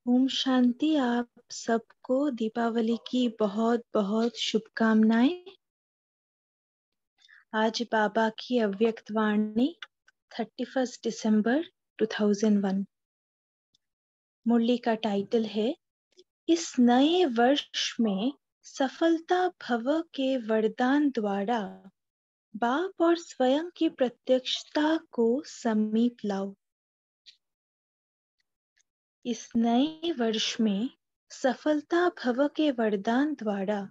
ओम शांति। आप सबको दीपावली की बहुत बहुत शुभकामनाएं। आज बाबा की अव्यक्त वाणी 31 दिसंबर 2001। मुरली का टाइटल है इस नए वर्ष में सफलता भव के वरदान द्वारा बाप और स्वयं की प्रत्यक्षता को समीप लाओ। इस नए वर्ष में सफलता भव के वरदान द्वारा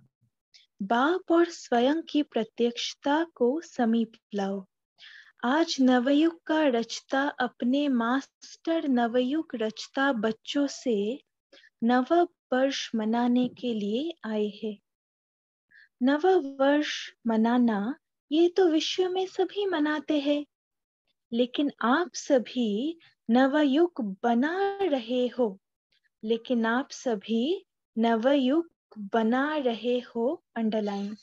बाप और स्वयं की प्रत्यक्षता को समीप लाओ। आज नवयुग का रचता अपने मास्टर नवयुग रचता बच्चों से नव वर्ष मनाने के लिए आए हैं। नव वर्ष मनाना ये तो विश्व में सभी मनाते हैं, लेकिन आप सभी नवयुग बना रहे हो। लेकिन आप सभी नवयुग बना रहे हो। अंडरलाइन।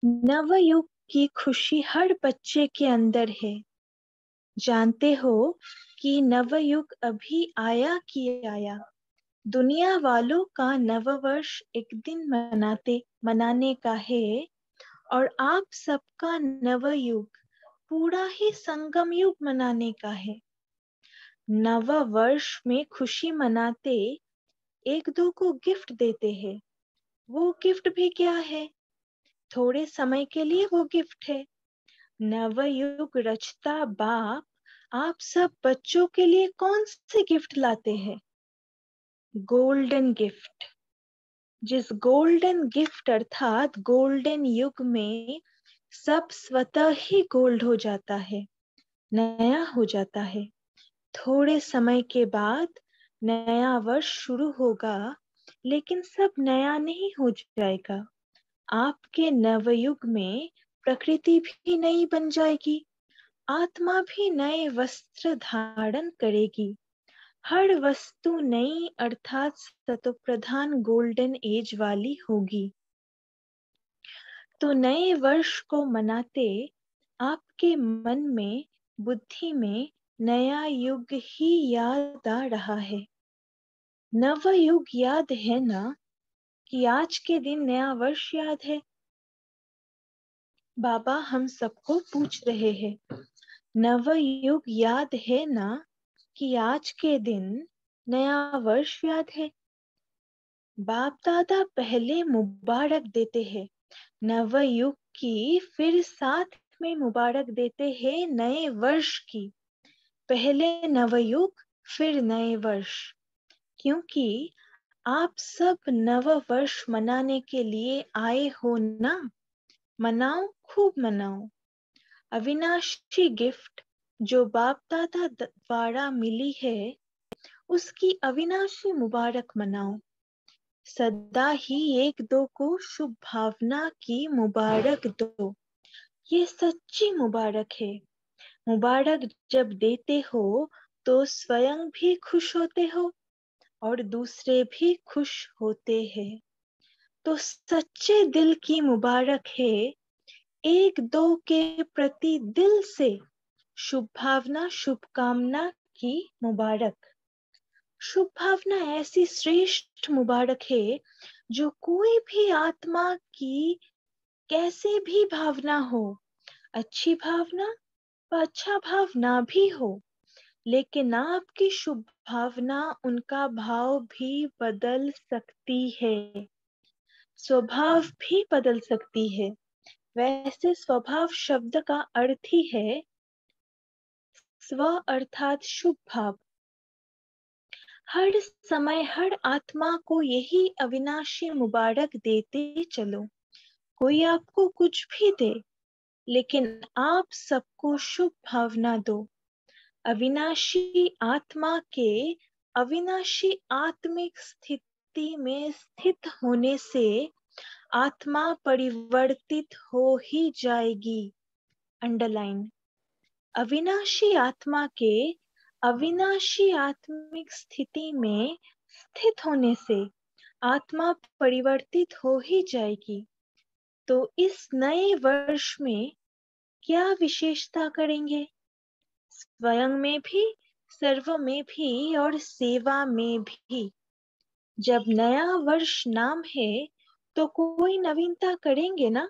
नवयुग की खुशी हर बच्चे के अंदर है। जानते हो कि नवयुग अभी आया कि आया। दुनिया वालों का नववर्ष एक दिन मनाने का है, और आप सबका नवयुग पूरा ही संगम युग मनाने का है। नव वर्ष में खुशी मनाते एक दो को गिफ्ट देते हैं। वो गिफ्ट भी क्या है? थोड़े समय के लिए वो गिफ्ट है। नवयुग रचता बाप आप सब बच्चों के लिए कौन से गिफ्ट लाते हैं? Golden gift. जिस गोल्डन गिफ्ट अर्थात गोल्डन युग में सब स्वतः ही गोल्ड हो जाता है, नया हो जाता है। थोड़े समय के बाद नया वर्ष शुरू होगा, लेकिन सब नया नहीं हो जाएगा। आपके नवयुग में प्रकृति भी नई बन जाएगी, आत्मा भी नए वस्त्र धारण करेगी। हर वस्तु नई अर्थात सतोप्रधान गोल्डन एज वाली होगी। तो नए वर्ष को मनाते आपके मन में बुद्धि में नया युग ही याद आ रहा है। नव युग याद है ना? कि आज के दिन नया वर्ष याद है? बाबा हम सबको पूछ रहे हैं, नव युग याद है ना? कि आज के दिन नया वर्ष याद है? बाप दादा पहले मुबारक देते हैं नव युग की, फिर साथ में मुबारक देते हैं नए वर्ष की। पहले नवयुग फिर नए वर्ष, क्योंकि आप सब नव वर्ष मनाने के लिए आए हो ना। मनाओ, खूब मनाओ। अविनाशी गिफ्ट जो बाप दादा द्वारा मिली है, उसकी अविनाशी मुबारक मनाओ। सदा ही एक दो को शुभ भावना की मुबारक दो। ये सच्ची मुबारक है। मुबारक जब देते हो तो स्वयं भी खुश होते हो और दूसरे भी खुश होते हैं। तो सच्चे दिल की मुबारक है। एक दो के प्रति दिल से शुभ भावना शुभकामना की मुबारक। शुभ भावना ऐसी श्रेष्ठ मुबारक है जो कोई भी आत्मा की कैसे भी भावना हो, अच्छी भावना व अच्छा भावना भी हो, लेकिन आपकी शुभ भावना उनका भाव भी बदल सकती है, स्वभाव भी बदल सकती है। वैसे स्वभाव शब्द का अर्थ ही है स्व अर्थात शुभ भाव। हर समय हर आत्मा को यही अविनाशी मुबारक देते चलो। कोई आपको कुछ भी दे, लेकिन आप सबको शुभ भावना दो। अविनाशी आत्मा के अविनाशी आत्मिक स्थिति में स्थित होने से आत्मा परिवर्तित हो ही जाएगी। अंडरलाइन। अविनाशी आत्मा के अविनाशी आत्मिक स्थिति में स्थित होने से आत्मा परिवर्तित हो ही जाएगी। तो इस नए वर्ष में क्या विशेषता करेंगे? स्वयं में भी सर्व में भी और सेवा में भी। जब नया वर्ष नाम है तो कोई नवीनता करेंगे ना?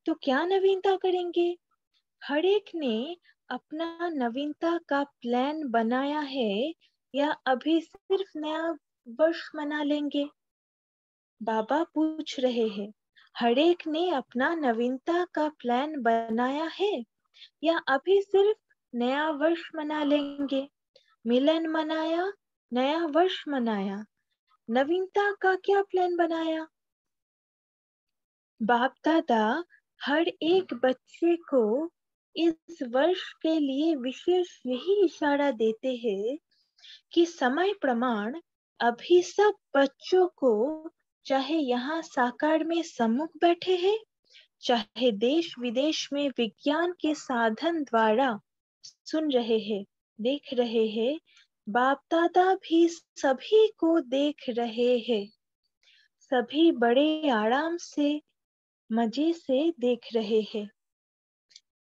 तो क्या नवीनता करेंगे? हर एक ने अपना नवीनता का प्लान बनाया है या अभी सिर्फ नया वर्ष मना लेंगे? बाबा पूछ रहे हैं, हर एक ने अपना नवीनता का प्लान बनाया है या अभी सिर्फ नया वर्ष मना लेंगे? मिलन मनाया, नया वर्ष मनाया, नवीनता का क्या प्लान बनाया? बाप दादा हर एक बच्चे को इस वर्ष के लिए विशेष यही इशारा देते हैं कि समय प्रमाण अभी सब बच्चों को, चाहे यहाँ साकार में सम्मुख बैठे हैं, चाहे देश विदेश में विज्ञान के साधन द्वारा सुन रहे हैं, देख रहे हैं, बाप दादा भी सभी को देख रहे हैं। सभी बड़े आराम से, मजे से देख रहे हैं।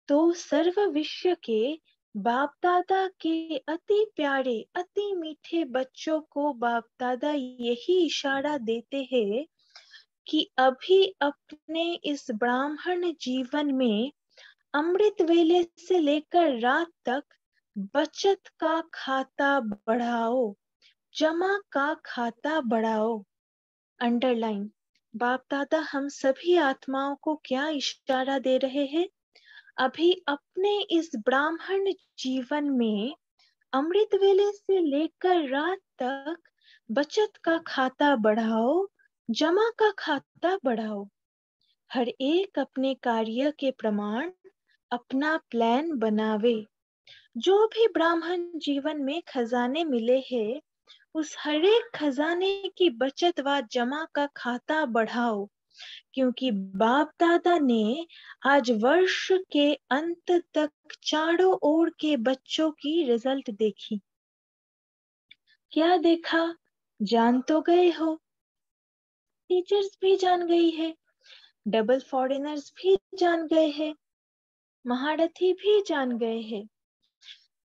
तो सर्व विश्व के बाप दादा के अति प्यारे, अति मीठे बच्चों को बाप दादा यही इशारा देते हैं कि अभी अपने इस ब्राह्मण जीवन में अमृत वेले से लेकर रात तक बचत का खाता बढ़ाओ, जमा का खाता बढ़ाओ। अंडरलाइन। बाप दादा हम सभी आत्माओं को क्या इशारा दे रहे हैं? अभी अपने इस ब्राह्मण जीवन में अमृत वेले से लेकर रात तक बचत का खाता बढ़ाओ, जमा का खाता बढ़ाओ। हर एक अपने कार्य के प्रमाण अपना प्लान बनावे। जो भी ब्राह्मण जीवन में खजाने मिले हैं, उस हर एक खजाने की बचत व जमा का खाता बढ़ाओ, क्योंकि बाप दादा ने आज वर्ष के अंत तक चारों ओर के बच्चों की रिजल्ट देखी। क्या देखा? जान तो गए हो। टीचर्स भी जान गई है, डबल फॉरेनर्स भी जान गए हैं, महारथी भी जान गए हैं।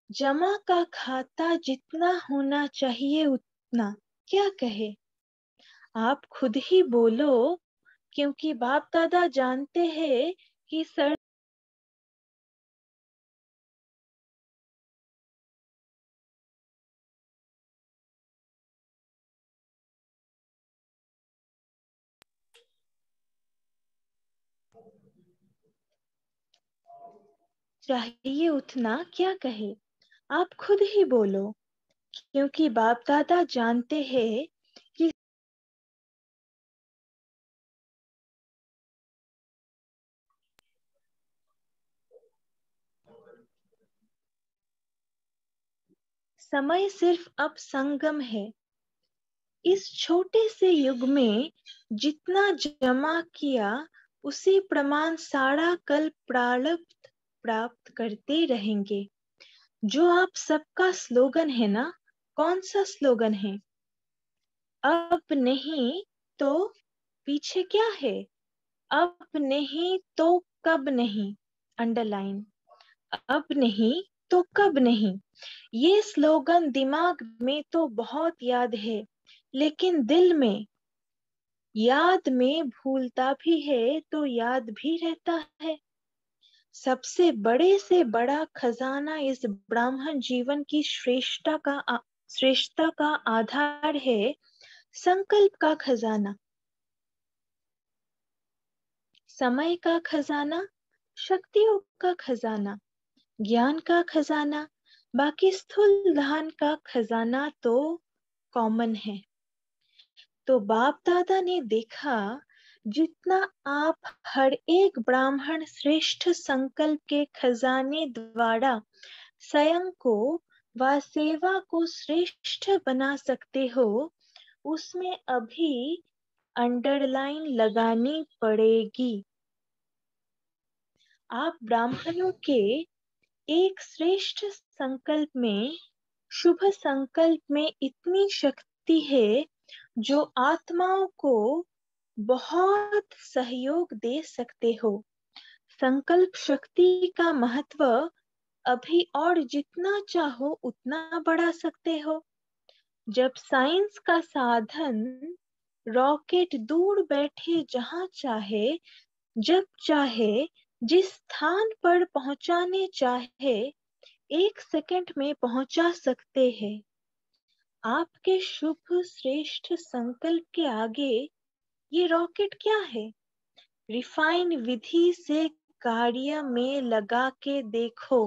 जमा का खाता जितना होना चाहिए उतना, क्या कहे? आप खुद ही बोलो, क्योंकि बाप दादा जानते हैं कि सर चाहिए उतना, क्या कहे? आप खुद ही बोलो, क्योंकि बाप दादा जानते हैं कि समय सिर्फ अब संगम है। इस छोटे से युग में जितना जमा किया, उसी प्रमाण सारा कल प्रारब्ध प्राप्त करते रहेंगे। जो आप सबका स्लोगन है ना, कौन सा स्लोगन है? अब नहीं तो पीछे क्या है? अब नहीं तो कब नहीं। अंडरलाइन। अब नहीं तो कब नहीं। ये स्लोगन दिमाग में तो बहुत याद है, लेकिन दिल में, याद में भूलता भी है तो याद भी रहता है। सबसे बड़े से बड़ा खजाना इस ब्राह्मण जीवन की श्रेष्ठता का आधार है संकल्प का खजाना। समय का खजाना, शक्तियों का खजाना, ज्ञान का खजाना, बाकी स्थूल धन का खजाना तो कॉमन है। तो बाप दादा ने देखा, जितना आप हर एक ब्राह्मण श्रेष्ठ संकल्प के खजाने द्वारा स्वयं को व सेवा को श्रेष्ठ बना सकते हो, उसमें अभी अंडरलाइन लगानी पड़ेगी। आप ब्राह्मणों के एक श्रेष्ठ संकल्प में, शुभ संकल्प में इतनी शक्ति है जो आत्माओं को बहुत सहयोग दे सकते हो। संकल्प शक्ति का महत्व अभी और जितना चाहो उतना बढ़ा सकते हो। जब साइंस का साधन रॉकेट दूर बैठे जहां चाहे, जब चाहे, जिस स्थान पर पहुंचाने चाहे, 1 सेकंड में पहुंचा सकते हैं। आपके शुभ श्रेष्ठ संकल्प के आगे ये रॉकेट क्या है? रिफाइन विधि से कार्य में लगा के देखो।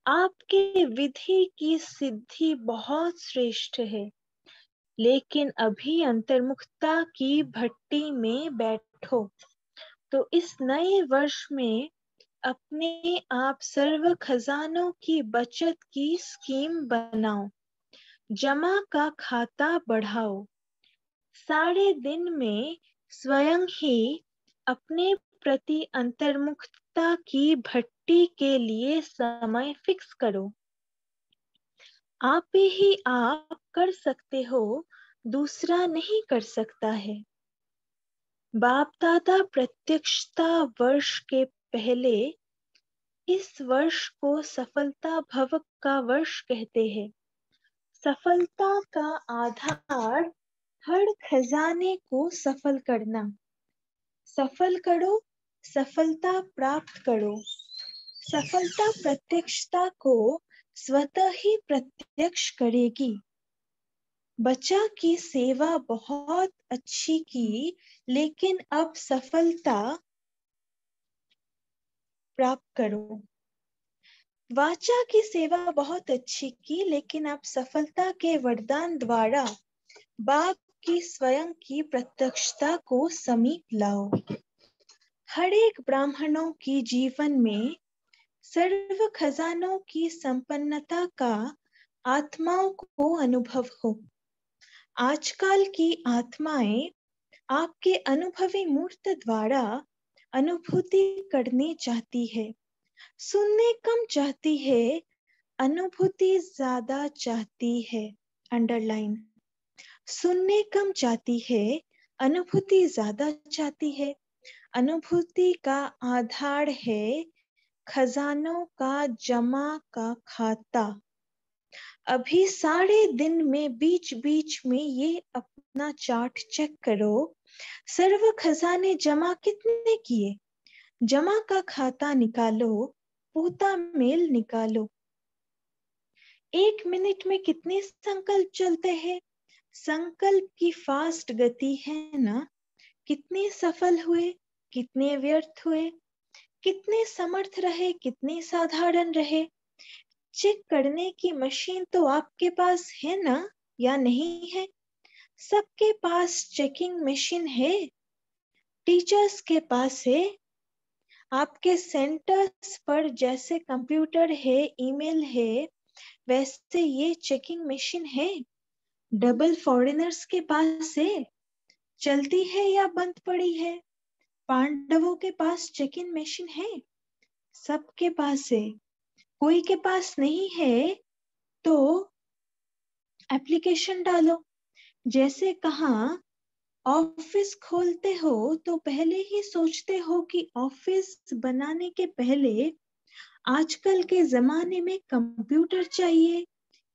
आपके विधि की सिद्धि बहुत श्रेष्ठ है, लेकिन अभी अंतर्मुखता की भट्टी में बैठो। तो इस नए वर्ष में अपने आप सर्व खजानों की बचत की स्कीम बनाओ, जमा का खाता बढ़ाओ। सारे दिन में स्वयं ही अपने प्रति अंतर्मुखता की भट्टी के लिए समय फिक्स करो। आप ही आप कर सकते हो, दूसरा नहीं कर सकता है। बाप दादा प्रत्यक्षता वर्ष के पहले इस वर्ष को सफलता भव का वर्ष कहते हैं। सफलता का आधार हर खजाने को सफल करना। सफल करो, सफलता प्राप्त करो। सफलता प्रत्यक्षता को स्वतः ही प्रत्यक्ष करेगी। बच्चा की सेवा बहुत अच्छी की, लेकिन अब सफलता प्राप्त करो। वाचा की सेवा बहुत अच्छी की, लेकिन अब सफलता के वरदान द्वारा बाप की स्वयं की प्रत्यक्षता को समीप लाओ। हर एक ब्राह्मणों की जीवन में सर्व खजानों की संपन्नता का आत्माओं को अनुभव हो। आजकल की आत्माएं आपके अनुभवी मूर्त द्वारा अनुभूति करनी चाहती है। सुनने कम चाहती है, अनुभूति ज्यादा चाहती है। अंडरलाइन। सुनने कम चाहती है, अनुभूति ज्यादा चाहती है। अनुभूति का आधार है खजानों का जमा का खाता। अभी सारे दिन में बीच बीच में ये अपना चार्ट चेक करो। सर्व खजाने जमा कितने किए? जमा का खाता निकालो, पूता मेल निकालो। 1 मिनट में कितने संकल्प चलते हैं? संकल्प की फास्ट गति है ना। कितने सफल हुए, कितने व्यर्थ हुए, कितने समर्थ रहे, कितने साधारण रहे। चेक करने की मशीन तो आपके पास है ना, या नहीं है? सबके पास चेकिंग मशीन है। टीचर्स के पास है। आपके सेंटर्स पर जैसे कंप्यूटर है, ईमेल है, वैसे ये चेकिंग मशीन है। डबल फॉरेनर्स के पास है। चलती है या बंद पड़ी है? पांडवों के पास चेकिंग मशीन है। सबके पास है। कोई के पास नहीं है तो एप्लीकेशन डालो। जैसे कहा, ऑफिस खोलते हो तो पहले ही सोचते हो कि ऑफिस बनाने के पहले आजकल के जमाने में कंप्यूटर चाहिए,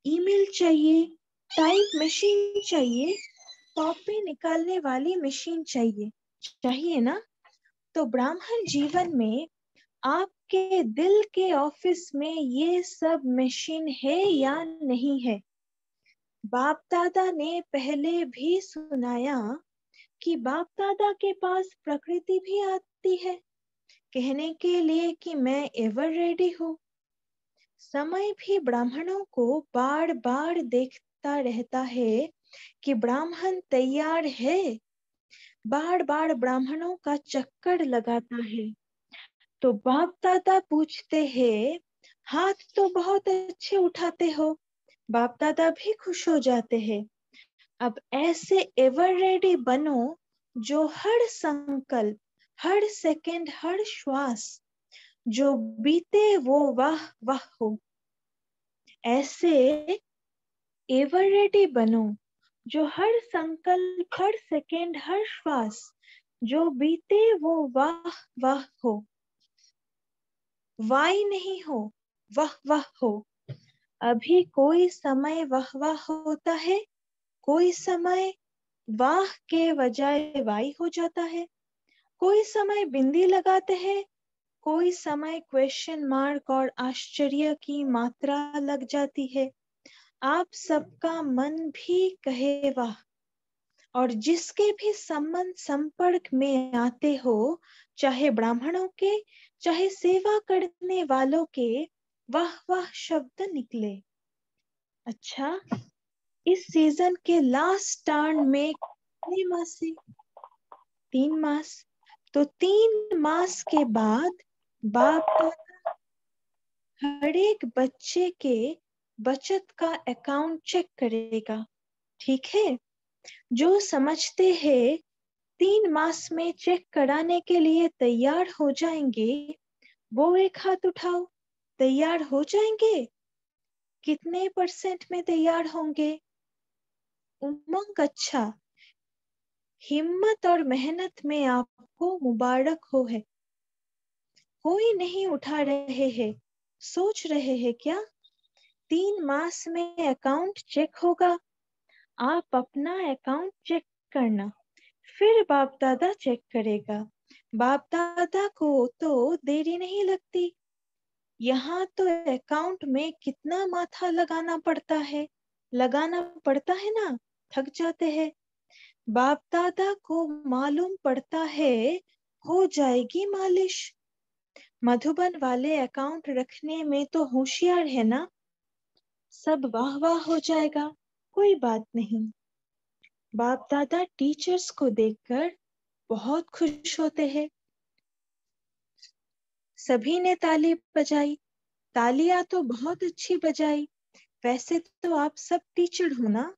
ईमेल चाहिए, टाइप मशीन चाहिए, कॉपी निकालने वाली मशीन चाहिए। चाहिए ना? तो ब्राह्मण जीवन में आपके दिल के ऑफिस में ये सब मशीन है या नहीं है? बाप दादा ने पहले भी सुनाया कि बाप दादा के पास प्रकृति भी आती है कहने के लिए कि मैं एवर रेडी हूँ। समय भी ब्राह्मणों को बार बार देखता रहता है कि ब्राह्मण तैयार है। बार बार ब्राह्मणों का चक्कर लगाता है। तो बाप दादा पूछते हैं, हाथ तो बहुत अच्छे उठाते हो। बाप दादा भी खुश हो जाते हैं। अब ऐसे एवर रेडी बनो जो हर संकल्प, हर सेकंड, हर श्वास जो बीते वो वाह वाह हो। ऐसे एवर रेडी बनो जो हर संकल्प, हर सेकंड, हर श्वास जो बीते वो वाह वाह हो। वाई नहीं हो, वाह वाह हो। अभी कोई समय वाह वाह होता है, कोई समय वाह के बजाय वाई हो जाता है, कोई समय बिंदी लगाते हैं, कोई समय क्वेश्चन मार्क और आश्चर्य की मात्रा लग जाती है। आप सबका मन भी कहे वाह, और जिसके भी संबंध संपर्क में आते हो, चाहे ब्राह्मणों के चाहे सेवा करने वालों के, वाह वाह शब्द निकले। अच्छा, इस सीजन के लास्ट टर्न में कितने मास है? 3 मास। तो 3 मास के बाद बाप हर एक बच्चे के बचत का अकाउंट चेक करेगा। ठीक है? जो समझते हैं 3 मास में चेक कराने के लिए तैयार हो जाएंगे, वो एक हाथ उठाओ। तैयार हो जाएंगे? कितने % में तैयार होंगे? उमंग, अच्छा। हिम्मत और मेहनत में आपको मुबारक हो है। कोई नहीं उठा रहे हैं, सोच रहे हैं क्या? 3 मास में अकाउंट चेक होगा। आप अपना अकाउंट चेक करना, फिर बाप दादा चेक करेगा। बाप दादा को तो देरी नहीं लगती। यहाँ तो अकाउंट में कितना माथा लगाना पड़ता है ना, थक जाते हैं। बाप दादा को मालूम पड़ता है, हो जाएगी मालिश। मधुबन वाले अकाउंट रखने में तो होशियार है ना, सब वाह वाह हो जाएगा, कोई बात नहीं। बाप दादा टीचर्स को देखकर बहुत खुश होते हैं। सभी ने ताली बजाई। तालियां तो बहुत अच्छी बजाई। वैसे तो आप सब टीचर हो ना,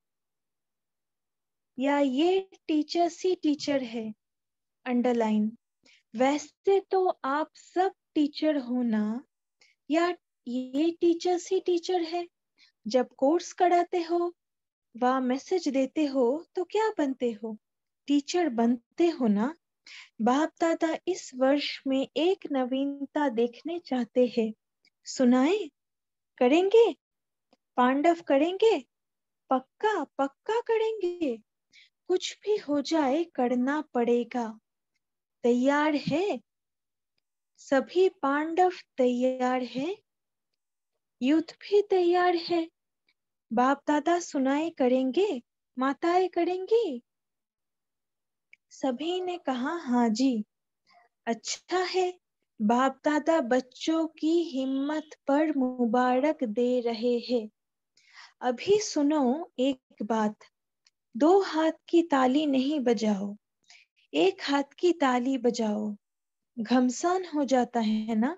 या ये टीचर्स ही टीचर है? अंडरलाइन। वैसे तो आप सब टीचर हो ना, या ये टीचर्स ही टीचर है? जब कोर्स कराते हो व मैसेज देते हो तो क्या बनते हो? टीचर बनते हो ना। बाप दादा इस वर्ष में एक नवीनता देखने चाहते हैं। सुनाए? करेंगे? पांडव करेंगे? पक्का पक्का करेंगे। कुछ भी हो जाए करना पड़ेगा। तैयार है? सभी पांडव तैयार है? युद्ध भी तैयार है। बाप दादा सुनाए करेंगे, माताएं करेंगी? सभी ने कहा हाँ जी। अच्छा है, बाप दादा बच्चों की हिम्मत पर मुबारक दे रहे हैं। अभी सुनो एक बात, 2 हाथ की ताली नहीं बजाओ, 1 हाथ की ताली बजाओ। घमसान हो जाता है ना।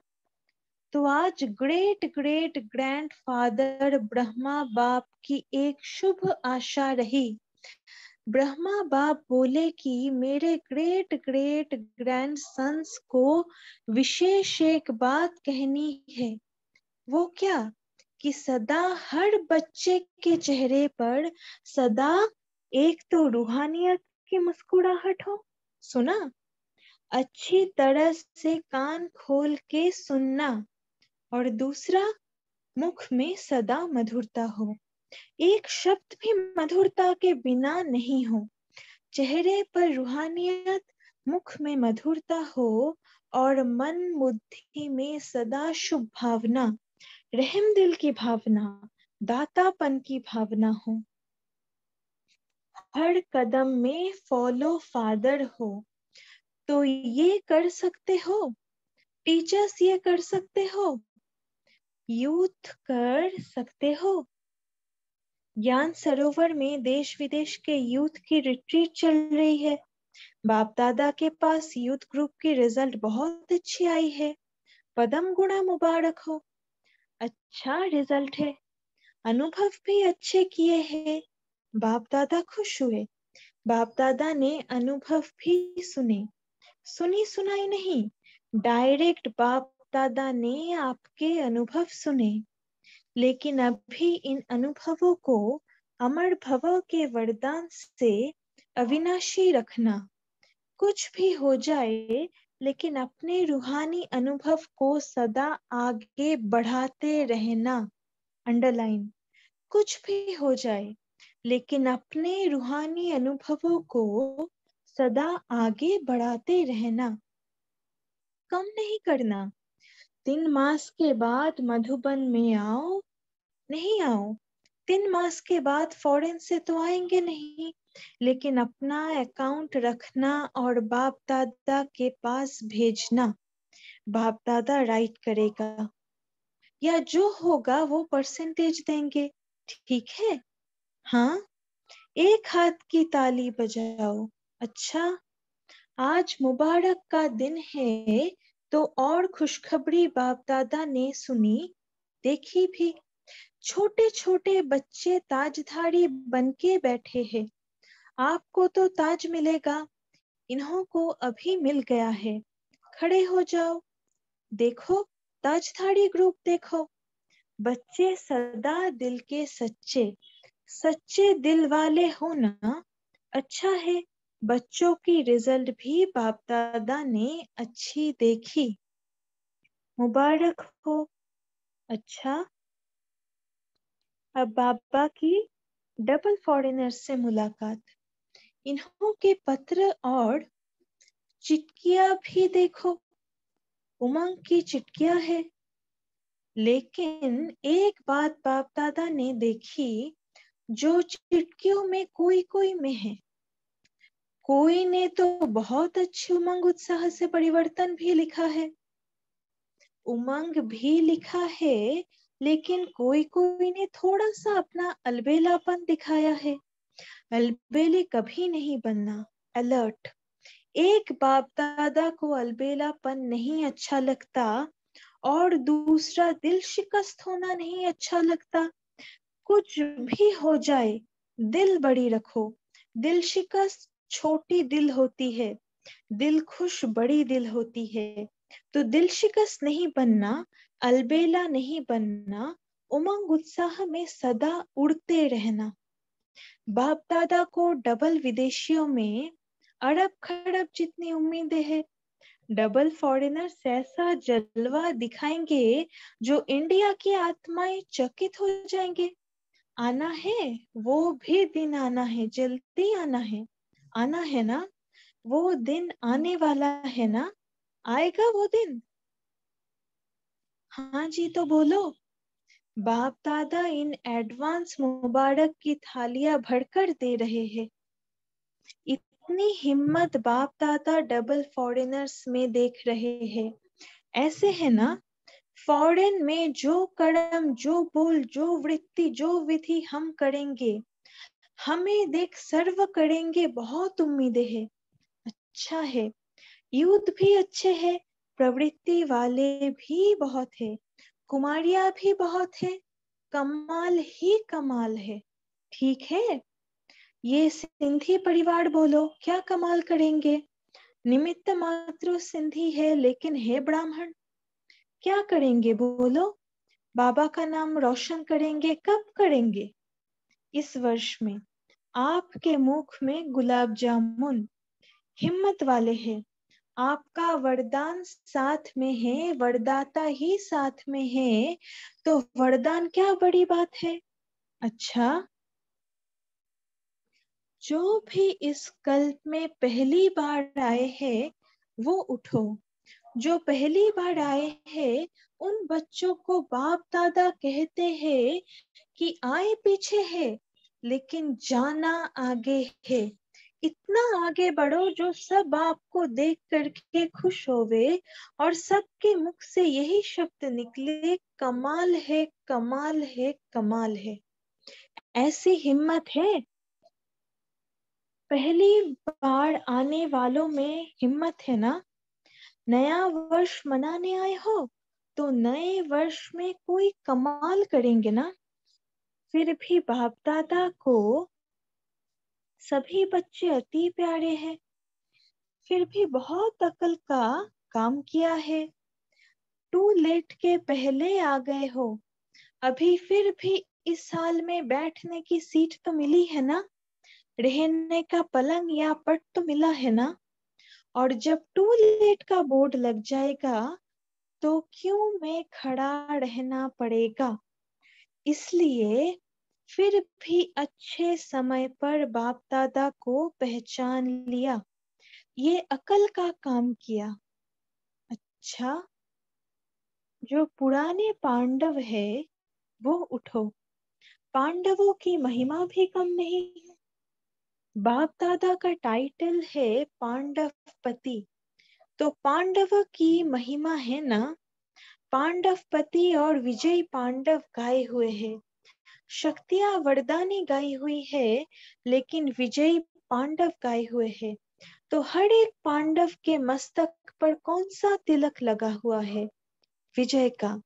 तो आज ग्रेट ग्रेट ग्रैंडफादर ब्रह्मा बाप की एक शुभ आशा रही। ब्रह्मा बाप बोले कि मेरे ग्रेट ग्रेट ग्रैंडसन्स को विशेष एक बात कहनी है। वो क्या? कि सदा हर बच्चे के चेहरे पर सदा एक तो रूहानियत की मुस्कुराहट हो। सुना? अच्छी तरह से कान खोल के सुनना। और दूसरा, मुख में सदा मधुरता हो। एक शब्द भी मधुरता के बिना नहीं हो। चेहरे पर रूहानियत, मुख में मधुरता हो, और मन बुद्धि में सदा शुभ भावना, रहम दिल की भावना, दातापन की भावना हो। हर कदम में फॉलो फादर हो। तो ये कर सकते हो? टीचर्स ये कर सकते हो? यूथ कर सकते हो? ज्ञान सरोवर में देश विदेश के यूथ की रिट्रीट चल रही है। बाप दादा के पास यूथ ग्रुप की रिजल्ट बहुत अच्छी आई है। पदम गुणा मुबारक हो। अच्छा रिजल्ट है, अनुभव भी अच्छे किए हैं। बाप दादा खुश हुए। बाप दादा ने अनुभव भी सुने। सुनी सुनाई नहीं, डायरेक्ट बाप दादा ने आपके अनुभव सुने। लेकिन अभी इन अनुभवों को अमर भव के वरदान से अविनाशी रखना। कुछ भी हो जाए, लेकिन अपने रूहानी अनुभव को सदा आगे बढ़ाते रहना। अंडरलाइन। कुछ भी हो जाए, लेकिन अपने रूहानी अनुभवों को सदा आगे बढ़ाते रहना, कम नहीं करना। 3 मास के बाद मधुबन में आओ, नहीं आओ। 3 मास के बाद फॉरेन से तो आएंगे नहीं, लेकिन अपना अकाउंट रखना और बाप दादा के पास भेजना। बाप दादा राइट करेगा, या जो होगा वो परसेंटेज देंगे। ठीक है? हाँ, एक हाथ की ताली बजाओ। अच्छा, आज मुबारक का दिन है, तो और खुशखबरी बाप दादा ने सुनी, देखी भी। छोटे छोटे बच्चे ताजधारी बनके बैठे हैं। आपको तो ताज मिलेगा, इन्हों को अभी मिल गया है। खड़े हो जाओ, देखो ताजधारी ग्रुप देखो। बच्चे सदा दिल के सच्चे, सच्चे दिल वाले हो ना। अच्छा है, बच्चों की रिजल्ट भी बाप दादा ने अच्छी देखी। मुबारक हो। अच्छा, अब बाबा की डबल फॉरेनर से मुलाकात। इन्हों के पत्र और चिट्ठियां भी देखो। उमंग की चिट्ठियां है, लेकिन एक बात बाप दादा ने देखी, जो चिट्ठियों में कोई कोई में है। कोई ने तो बहुत अच्छी उमंग उत्साह से परिवर्तन भी लिखा है, उमंग भी लिखा है, लेकिन कोई कोई ने थोड़ा सा अपना अलबेलापन दिखाया है। अलबेले कभी नहीं बनना, अलर्ट। एक बाप दादा को अलबेलापन नहीं अच्छा लगता, और दूसरा दिल शिकस्त होना नहीं अच्छा लगता। कुछ भी हो जाए, दिल बड़ी रखो। दिल शिकस्त छोटी दिल होती है, दिल खुश बड़ी दिल होती है। तो दिल शिकस्त नहीं बनना, अलबेला नहीं बनना, उमंग उत्साह में सदा उड़ते रहना। बाप दादा को डबल विदेशियों में अरब खरब जितनी उम्मीदें हैं। डबल फॉरेनर्स ऐसा जलवा दिखाएंगे, जो इंडिया की आत्माएं चकित हो जाएंगे। आना है, वो भी दिन आना है, जल्दी आना है। आना है ना, वो दिन आने वाला है ना, आएगा वो दिन। हाँ जी, तो बोलो। बाप दादा इन एडवांस मुबारक की थालियां भरकर दे रहे हैं। इतनी हिम्मत बाप दादा डबल फॉरेनर्स में देख रहे हैं। ऐसे है ना, फॉरेन में जो कर्म, जो बोल, जो वृत्ति, जो विधि हम करेंगे, हमें देख सर्व करेंगे। बहुत उम्मीदें हैं। अच्छा है, युद्ध भी अच्छे है, प्रवृत्ति वाले भी बहुत है, कुमारियां भी बहुत है, कमाल ही कमाल है। ठीक है, ये सिंधी परिवार बोलो, क्या कमाल करेंगे। निमित्त मात्र सिंधी है, लेकिन है ब्राह्मण। क्या करेंगे बोलो। बाबा का नाम रोशन करेंगे। कब करेंगे? इस वर्ष में। आपके मुख में गुलाब जामुन। हिम्मत वाले हैं। आपका वरदान साथ में है, वरदाता ही साथ में है, तो वरदान क्या बड़ी बात है। अच्छा, जो भी इस कल्प में पहली बार आए हैं, वो उठो। जो पहली बार आए हैं, उन बच्चों को बाप दादा कहते हैं कि आए पीछे है, लेकिन जाना आगे है। इतना आगे बढ़ो जो सब आपको देख करके खुश होवे, और सबके मुख से यही शब्द निकले, कमाल है, कमाल है, कमाल है। ऐसी हिम्मत है। पहली बार आने वालों में हिम्मत है ना। नया वर्ष मनाने आए हो, तो नए वर्ष में कोई कमाल करेंगे ना। फिर भी बाप दादा को सभी बच्चे अति प्यारे हैं। फिर भी बहुत अकल का काम किया है। टू लेट के पहले आ गए हो। अभी फिर भी इस साल में बैठने की सीट तो मिली है ना, रहने का पलंग या पट तो मिला है ना। और जब टू लेट का बोर्ड लग जाएगा तो क्यों में खड़ा रहना पड़ेगा। इसलिए फिर भी अच्छे समय पर बाप दादा को पहचान लिया, ये अकल का काम किया। अच्छा, जो पुराने पांडव है वो उठो, पांडवों की महिमा भी कम नहीं है। बाप दादा का टाइटल है पांडवपति, तो पांडव की महिमा है ना। पांडवपति और विजय पांडव गाए हुए हैं, शक्तियां वरदानी गाई हुई है, लेकिन विजय पांडव गाए हुए हैं। तो हर एक पांडव के मस्तक पर कौन सा तिलक लगा हुआ है? विजय का।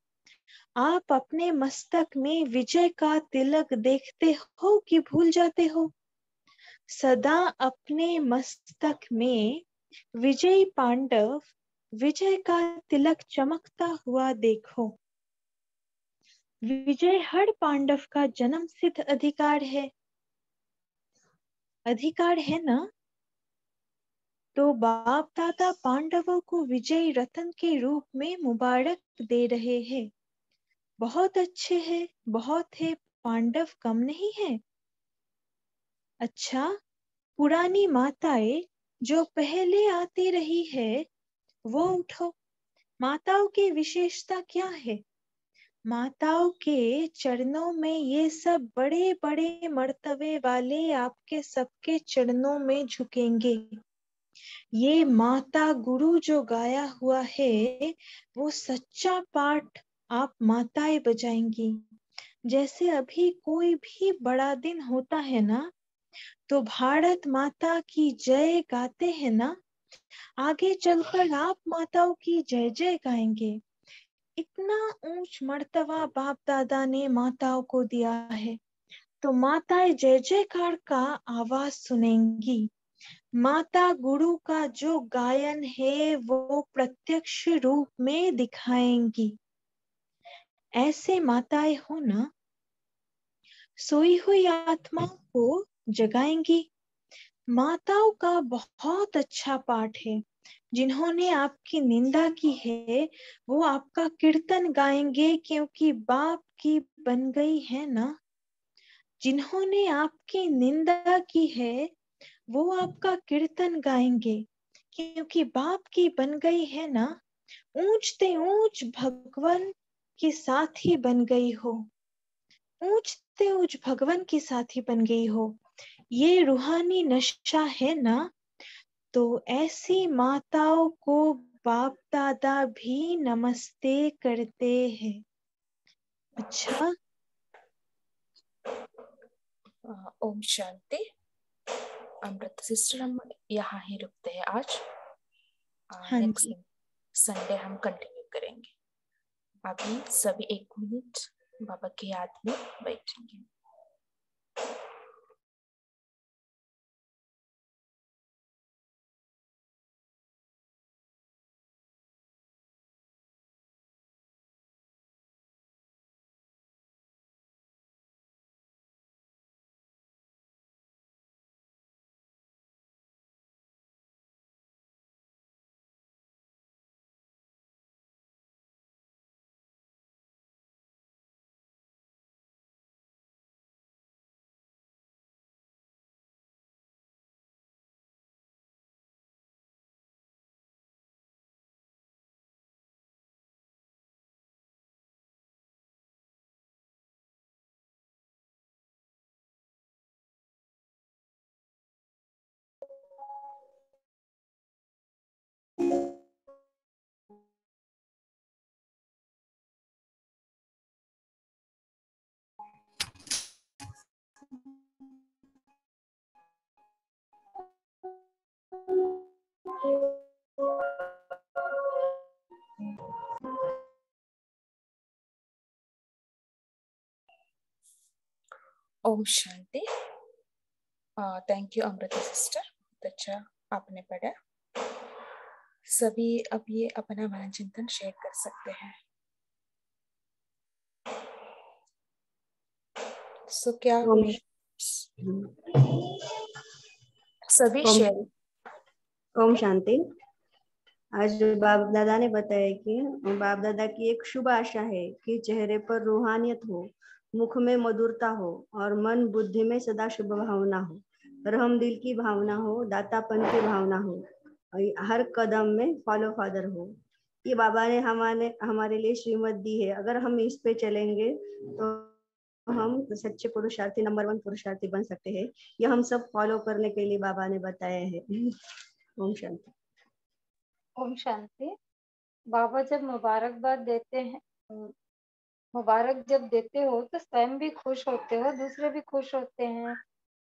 आप अपने मस्तक में विजय का तिलक देखते हो कि भूल जाते हो? सदा अपने मस्तक में विजय पांडव, विजय का तिलक चमकता हुआ देखो। विजय हर पांडव का जन्म सिद्ध अधिकार है, अधिकार है ना। तो बाप दादा पांडवों को विजय रत्न के रूप में मुबारक दे रहे हैं। बहुत अच्छे हैं, बहुत है, पांडव कम नहीं है। अच्छा, पुरानी माताएं जो पहले आती रही है वो उठो। माताओं की विशेषता क्या है? माताओं के चरणों में ये सब बड़े बड़े मर्तबे वाले आपके सबके चरणों में झुकेंगे। ये माता गुरु जो गाया हुआ है वो सच्चा पाठ आप माताएं बजाएंगी। जैसे अभी कोई भी बड़ा दिन होता है ना, तो भारत माता की जय गाते हैं ना, आगे चलकर आप माताओं की जय जय गाएंगे। इतना ऊंच मर्तबा बाप दादा ने माताओं को दिया है, तो माताएं जय जयकार का आवाज सुनेंगी। माता गुरु का जो गायन है वो प्रत्यक्ष रूप में दिखाएंगी। ऐसे माताएं हो ना, सोई हुई आत्माओं को जगाएंगी। माताओं का बहुत अच्छा पाठ है। जिन्होंने आपकी निंदा की है वो आपका कीर्तन गाएंगे, क्योंकि बाप की बन गई है ना। जिन्होंने आपकी निंदा की है वो आपका कीर्तन गाएंगे, क्योंकि बाप की बन गई है ना। ऊंचते ऊंच भगवान के साथी बन गई हो, ऊंचते ऊंच भगवान की साथी बन गई हो। ये रूहानी नशा है ना। तो ऐसी माताओं को बाप दादा भी नमस्ते करते हैं। अच्छा, ओम शांति। अमृत सिस्टर, हम यहाँ ही रुकते हैं आज। हाँ नेक्स्ट जी। संडे हम कंटिन्यू करेंगे। अभी सभी 1 मिनट बाबा की याद में बैठेंगे। Om Shanti. Thank you Amrita sister, बहुत अच्छा आपने पढ़ा। सभी अब ये अपना मन चिंतन शेयर कर सकते हैं। सो क्या सभी शेयर। ओम शांति। आज बाप दादा ने बताया कि बाप दादा की एक शुभ आशा है कि चेहरे पर रूहानियत हो, मुख में मधुरता हो और मन बुद्धि में सदा शुभ भावना हो, रहम दिल की भावना हो, दातापन की भावना हो, हर कदम में फॉलो फादर हो। ये बाबा ने हमारे लिए श्रीमत दी है। अगर हम इस पे चलेंगे तो हम सच्चे पुरुषार्थी, नंबर 1 पुरुषार्थी बन सकते हैं। ये हम सब फॉलो करने के लिए बाबा ने बताया है। ओम शांति। ओम शांति। बाबा जब मुबारकबाद देते हैं, मुबारक जब देते हो तो स्वयं भी खुश होते हो, दूसरे भी खुश होते हैं।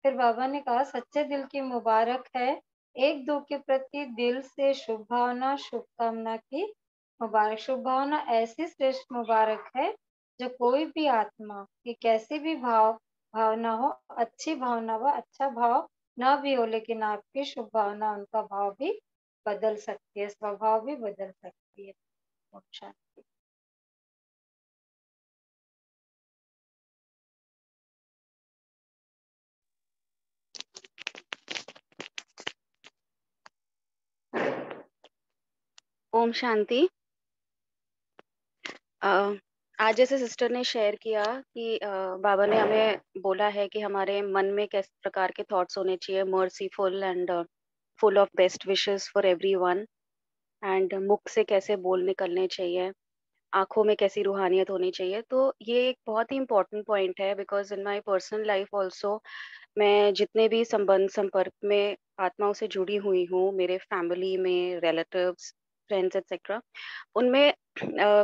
फिर बाबा ने कहा सच्चे दिल की मुबारक है, एक दो के प्रति दिल से शुभ भावना, शुभकामना की मुबारक। शुभ भावना ऐसी श्रेष्ठ मुबारक है जो कोई भी आत्मा की कैसी भी भावना हो, अच्छी भावना व अच्छा भाव ना भी हो, लेकिन आपकी शुभ भावना उनका भाव भी बदल सकती है, स्वभाव भी बदल सकती है। ओम शांति। ओम शांति। आज जैसे सिस्टर ने शेयर किया कि बाबा ने हमें बोला है कि हमारे मन में किस प्रकार के थॉट्स होने चाहिए, merciful and full of best wishes for everyone, and मुख से कैसे बोल निकलने चाहिए, आंखों में कैसी रूहानियत होनी चाहिए। तो ये एक बहुत ही इम्पोर्टेंट पॉइंट है, because in my personal life also मैं जितने भी संपर्क में आत्माओं से जुड़ी हुई हूँ, मेरे फैमिली में, रिलेटिव्स, फ्रेंड्स एक्सेट्रा, उनमें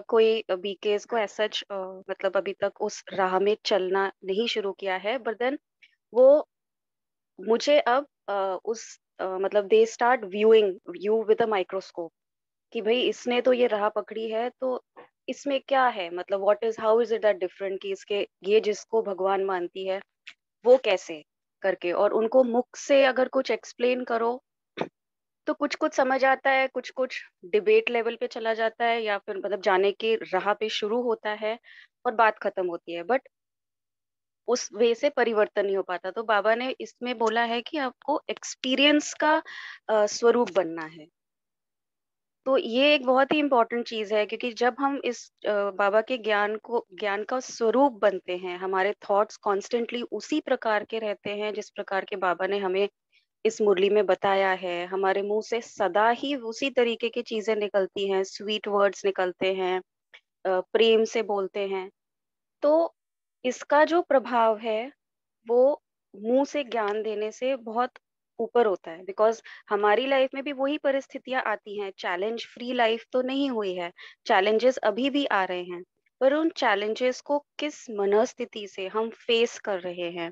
कोई बीकेस को एज सच मतलब अभी तक उस राह में चलना नहीं शुरू किया है, बट देन वो मुझे अब मतलब they start viewing you with a microscope कि भाई इसने तो ये राह पकड़ी है, तो इसमें क्या है, मतलब what is, how is it that different, कि इसके ये जिसको भगवान मानती है वो कैसे करके, और उनको मुख से अगर कुछ एक्सप्लेन करो तो कुछ कुछ समझ आता है, कुछ कुछ डिबेट लेवल पे चला जाता है, या फिर मतलब जाने की राह पे शुरू होता है और बात खत्म होती है, बट उस वे से परिवर्तन नहीं हो पाता। तो बाबा ने इसमें बोला है कि आपको एक्सपीरियंस का स्वरूप बनना है। तो ये एक बहुत ही इम्पोर्टेंट चीज है, क्योंकि जब हम इस बाबा के ज्ञान का स्वरूप बनते हैं, हमारे थॉट्स कॉन्स्टेंटली उसी प्रकार के रहते हैं जिस प्रकार के बाबा ने हमें इस मुरली में बताया है, हमारे मुंह से सदा ही उसी तरीके की चीजें निकलती हैं, स्वीट वर्ड्स निकलते हैं, प्रेम से बोलते हैं, तो इसका जो प्रभाव है वो मुंह से ज्ञान देने से बहुत ऊपर होता है। बिकॉज हमारी लाइफ में भी वही परिस्थितियां आती हैं, चैलेंज फ्री लाइफ तो नहीं हुई है, चैलेंजेस अभी भी आ रहे हैं, पर उन चैलेंजेस को किस मनस्थिति से हम फेस कर रहे हैं,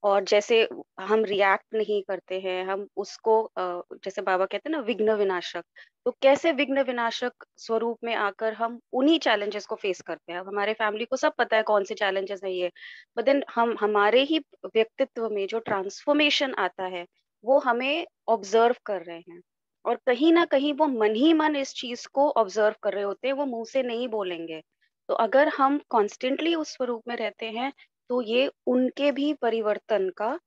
और जैसे हम रिएक्ट नहीं करते हैं, हम उसको जैसे बाबा कहते हैं ना, विघ्न विनाशक, तो कैसे विघ्न विनाशक स्वरूप में आकर हम उन्हीं चैलेंजेस को फेस करते हैं। अब हमारे फैमिली को सब पता है कौन से चैलेंजेस है ये, बट देन हम हमारे ही व्यक्तित्व में जो ट्रांसफॉर्मेशन आता है वो हमें ऑब्जर्व कर रहे हैं, और कहीं ना कहीं वो मन ही मन इस चीज को ऑब्जर्व कर रहे होते हैं, वो मुंह से नहीं बोलेंगे। तो अगर हम कॉन्स्टेंटली उस स्वरूप में रहते हैं तो ये उनके भी परिवर्तन का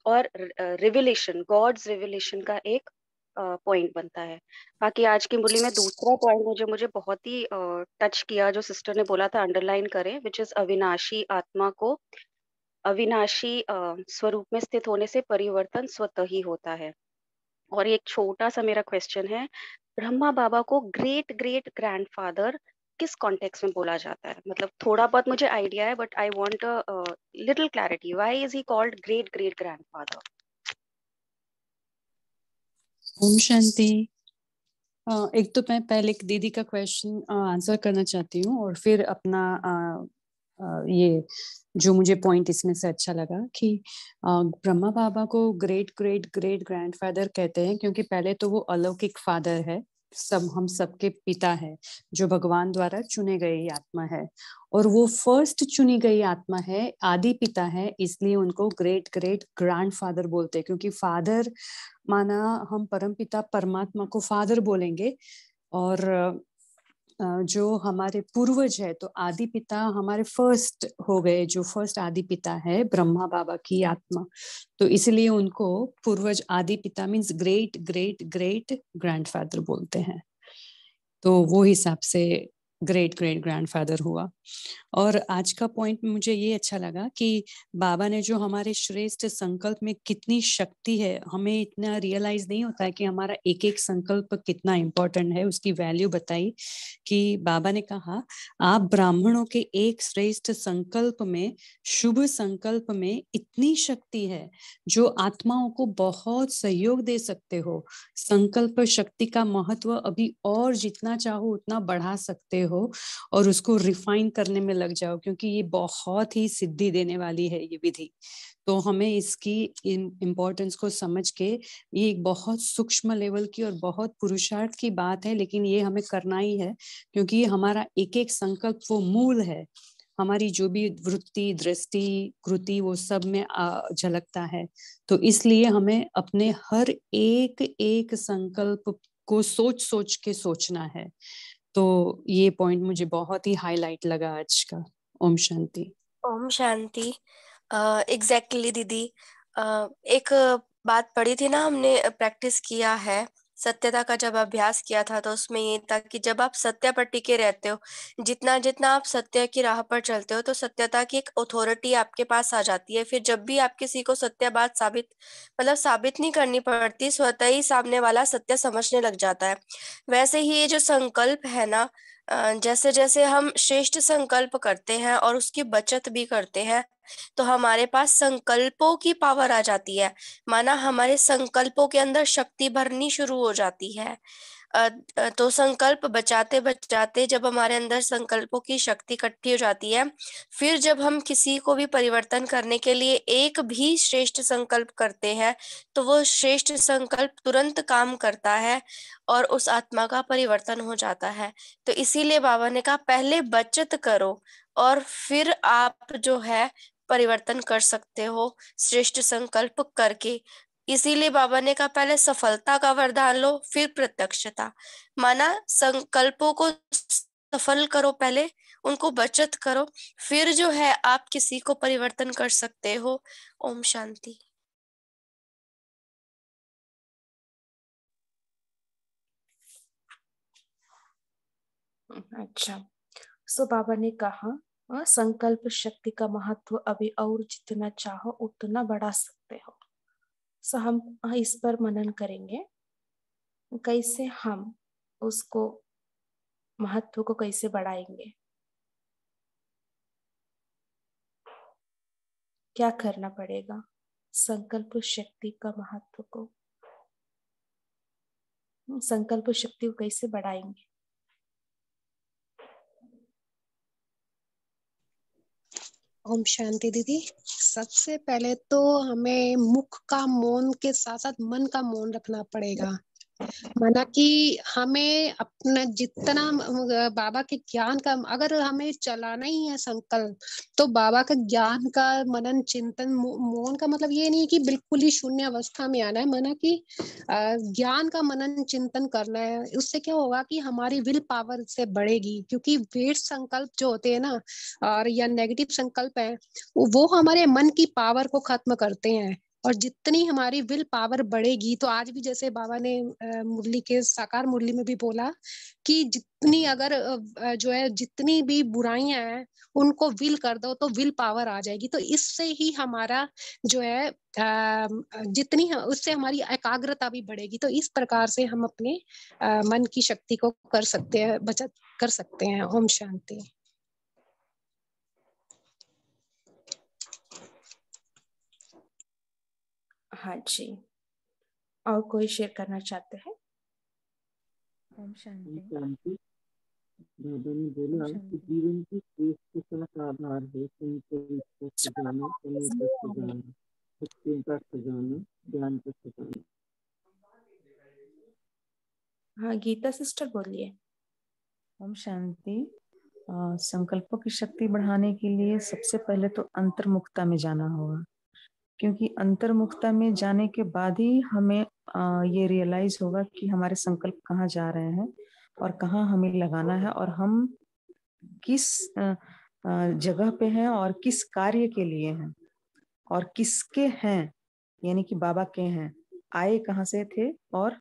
और रिविलेशन, गॉड्स रिविलेशन का एक पॉइंट बनता है। बाकी आज की मुरली में दूसरा पॉइंट मुझे बहुत ही टच किया, जो सिस्टर ने बोला था अंडरलाइन करें, विच इज अविनाशी आत्मा को अविनाशी स्वरूप में स्थित होने से परिवर्तन स्वतः ही होता है। और एक छोटा सा मेरा क्वेश्चन है, ब्रह्मा बाबा को ग्रेट ग्रेट ग्रैंडफादर किस कॉन्टेक्स्ट में बोला जाता है? मतलब थोड़ा बहुत मुझे आइडिया है, but I want little clarity, why is he called great great grandfather? Om Shanti. एक तो मैं पहले एक दीदी का क्वेश्चन आंसर करना चाहती हूँ, और फिर अपना ये जो मुझे पॉइंट इसमें से अच्छा लगा कि ब्रह्मा बाबा को ग्रेट ग्रेट ग्रेट ग्रैंडफादर कहते हैं, क्योंकि पहले तो वो अलौकिक फादर है, हम सबके पिता है, जो भगवान द्वारा चुने गई आत्मा है, और वो फर्स्ट चुनी गई आत्मा है, आदि पिता है, इसलिए उनको ग्रेट ग्रेट ग्रैंडफादर बोलते हैं। क्योंकि फादर माना हम परमपिता परमात्मा को फादर बोलेंगे, और जो हमारे पूर्वज है तो आदि पिता हमारे फर्स्ट हो गए, जो फर्स्ट आदि पिता है ब्रह्मा बाबा की आत्मा, तो इसलिए उनको पूर्वज आदि पिता means great great great grandfather बोलते हैं। तो वो हिसाब से ग्रेट ग्रेट ग्रैंडफादर हुआ। और आज का पॉइंट में मुझे ये अच्छा लगा कि बाबा ने जो हमारे श्रेष्ठ संकल्प में कितनी शक्ति है, हमें इतना रियलाइज नहीं होता है कि हमारा एक एक संकल्प कितना इम्पोर्टेंट है, उसकी वैल्यू बताई कि बाबा ने कहा आप ब्राह्मणों के एक श्रेष्ठ संकल्प में, शुभ संकल्प में इतनी शक्ति है जो आत्माओं को बहुत सहयोग दे सकते हो। संकल्प शक्ति का महत्व अभी और जितना चाहो उतना बढ़ा सकते हो और उसको रिफाइन करने में लग जाओ, क्योंकि ये बहुत ही सिद्धि देने वाली है ये विधि। तो हमें इसकी इम्पोर्टेंस को समझ के, ये एक बहुत सूक्ष्म लेवल की और बहुत पुरुषार्थ की बात है, लेकिन ये हमें करना ही है क्योंकि ये हमारा एक एक संकल्प वो मूल है। हमारी जो भी वृत्ति, दृष्टि, कृति वो सब में झलकता है। तो इसलिए हमें अपने हर एक एक संकल्प को सोच सोच के सोचना है। तो ये पॉइंट मुझे बहुत ही हाईलाइट लगा आज का। ओम शांति। ओम शांति। एग्जैक्टली दीदी, एक बात पढ़ी थी ना, हमने प्रैक्टिस किया है सत्यता का, जब अभ्यास किया था तो उसमें ये था कि जब आप सत्य पर टिके रहते हो, जितना जितना आप सत्य की राह पर चलते हो, तो सत्यता की एक अथॉरिटी आपके पास आ जाती है। फिर जब भी आप किसी को सत्य बात साबित नहीं करनी पड़ती, स्वतः ही सामने वाला सत्य समझने लग जाता है। वैसे ही ये जो संकल्प है ना, जैसे जैसे हम श्रेष्ठ संकल्प करते हैं और उसकी बचत भी करते हैं, तो हमारे पास संकल्पों की पावर आ जाती है। माना हमारे संकल्पों के अंदर शक्ति भरनी शुरू हो जाती है। तो संकल्प बचाते बचाते जब हमारे अंदर संकल्पों की शक्ति इकट्ठी हो जाती है, फिर जब हम किसी को भी परिवर्तन करने के लिए एक भी श्रेष्ठ संकल्प करते हैं, तो वो श्रेष्ठ संकल्प तुरंत काम करता है और उस आत्मा का परिवर्तन हो जाता है। तो इसीलिए बाबा ने कहा पहले बचत करो और फिर आप जो है परिवर्तन कर सकते हो श्रेष्ठ संकल्प करके। इसीलिए बाबा ने कहा पहले सफलता का वरदान लो, फिर प्रत्यक्षता। माना संकल्पों को सफल करो, पहले उनको बचत करो, फिर जो है आप किसी को परिवर्तन कर सकते हो। ओम शांति। अच्छा, सो बाबा ने कहा संकल्प शक्ति का महत्व अभी और जितना चाहो उतना बढ़ा सकते हो। सो हम इस पर मनन करेंगे, कैसे हम उसको महत्व को कैसे बढ़ाएंगे, क्या करना पड़ेगा संकल्प शक्ति का महत्व को, संकल्प शक्ति को कैसे बढ़ाएंगे। ओम शांति दीदी। सबसे पहले तो हमें मुख का मौन के साथ साथ मन का मौन रखना पड़ेगा। माना कि हमें अपना जितना बाबा के ज्ञान का, अगर हमें चलाना ही है संकल्प, तो बाबा का ज्ञान का मनन चिंतन, मौन का मतलब ये नहीं कि बिल्कुल ही शून्य अवस्था में आना है, माना कि ज्ञान का मनन चिंतन करना है। उससे क्या होगा कि हमारी विल पावर से बढ़ेगी, क्योंकि वेट संकल्प जो होते हैं ना, और या नेगेटिव संकल्प है, वो हमारे मन की पावर को खत्म करते हैं। और जितनी हमारी विल पावर बढ़ेगी, तो आज भी जैसे बाबा ने मुरली के साकार मुरली में भी बोला कि जितनी अगर जो है जितनी भी बुराइयां हैं उनको विल कर दो तो विल पावर आ जाएगी। तो इससे ही हमारा जो है जितनी उससे हमारी एकाग्रता भी बढ़ेगी। तो इस प्रकार से हम अपने मन की शक्ति को कर सकते हैं, बचत कर सकते हैं। ओम शांति। हाँ जी, और कोई शेयर करना चाहते हैं? ओम शांति। बाबा ने बोला कि जीवन की श्रेष्ठता का आधार है संकल्प का खजाना, समय का खजाना, शक्तियों का खजाना, ज्ञान का खजाना। हाँ गीता सिस्टर बोलिए। ओम शांति। संकल्पों की शक्ति बढ़ाने के लिए सबसे पहले तो अंतर्मुखता में जाना होगा, क्योंकि अंतर्मुखता में जाने के बाद ही हमें ये रियलाइज होगा कि हमारे संकल्प कहाँ जा रहे हैं और कहाँ हमें लगाना है, और हम किस जगह पे हैं और किस कार्य के लिए हैं और किसके हैं, यानी कि बाबा के हैं, आए कहाँ से थे और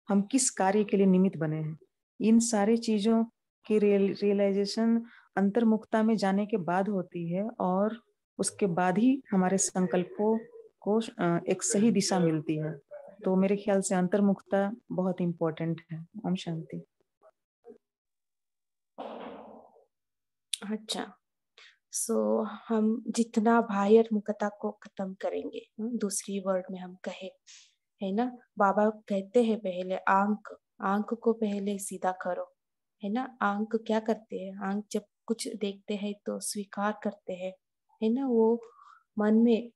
हम किस कार्य के लिए निमित्त बने हैं। इन सारी चीजों की रियलाइजेशन अंतर्मुखता में जाने के बाद होती है, और उसके बाद ही हमारे संकल्पों को एक सही दिशा मिलती है। तो मेरे ख्याल से अंतर्मुखता बहुत इम्पोर्टेंट है। ओम शांति। अच्छा, सो हम जितना बाह्य मुखता को खत्म करेंगे, दूसरी वर्ड में हम कहे, है ना, बाबा कहते हैं पहले आंख को पहले सीधा करो, है ना। आंख क्या करते हैं, आंख जब कुछ देखते हैं तो स्वीकार करते हैं, है ना, वो मन में